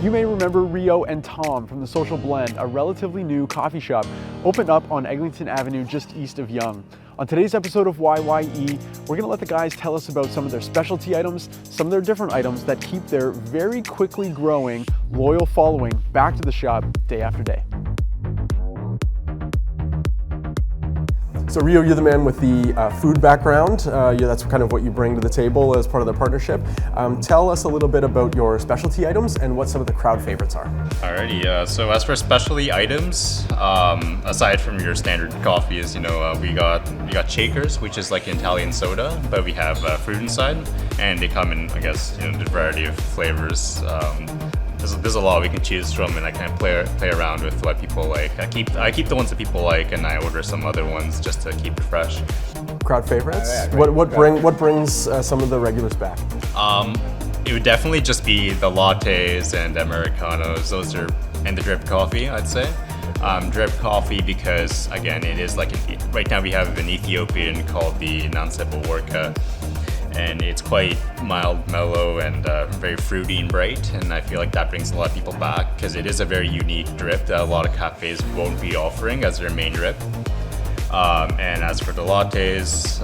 You may remember Ryo and Tom from The Social Blend, a relatively new coffee shop opened up on Eglinton Avenue just east of Yonge. On today's episode of YYE, we're going to let the guys tell us about some of their specialty items, some of their different items that keep their very quickly growing, loyal following back to the shop day after day. So Ryo, you're the man with the food background. That's kind of what you bring to the table as part of the partnership. Tell us a little bit about your specialty items and what some of the crowd favorites are. Alrighty, so as for specialty items, aside from your standard coffees, we got shakers, which is like an Italian soda, but we have fruit inside, and they come in, I guess, the variety of flavors. There's a lot we can choose from, and I kind of play around with what people like. I keep the ones that people like, and I order some other ones just to keep it fresh. Crowd favorites. Yeah, What brings some of the regulars back? It would definitely just be the lattes and Americanos. And the drip coffee, I'd say. Drip coffee because again, it is like right now we have an Ethiopian called the Nansebo Worka. And it's quite mild, mellow, and very fruity and bright. And I feel like that brings a lot of people back because it is a very unique drip that a lot of cafes won't be offering as their main drip. And as for the lattes,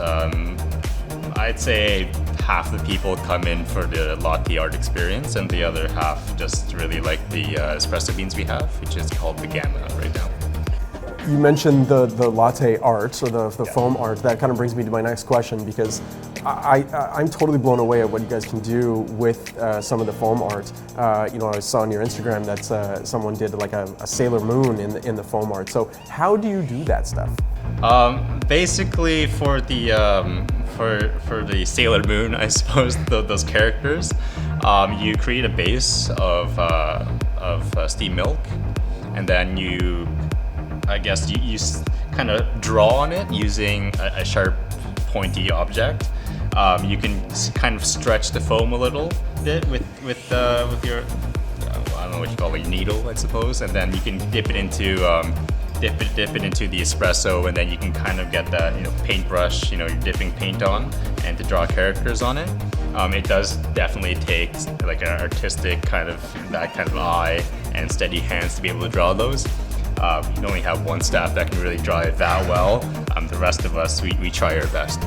I'd say half the people come in for the latte art experience, and the other half just really like the espresso beans we have, which is called the Gamma right now. You mentioned the latte art, or the foam art. That kind of brings me to my next question, because I'm totally blown away at what you guys can do with some of the foam art. I saw on your Instagram that someone did like a Sailor Moon in the foam art. So how do you do that stuff? Basically, for the Sailor Moon, I suppose those characters, you create a base of steamed milk, and then you kind of draw on it using a sharp, pointy object. You can kind of stretch the foam a little bit with your, I don't know what you call it, your needle, I suppose, and then you can dip it into the espresso, and then you can kind of get that paintbrush, you're dipping paint on, and to draw characters on it. It does definitely take like an artistic kind of eye and steady hands to be able to draw those. You only have one staff that can really draw it that well. The rest of us, we try our best.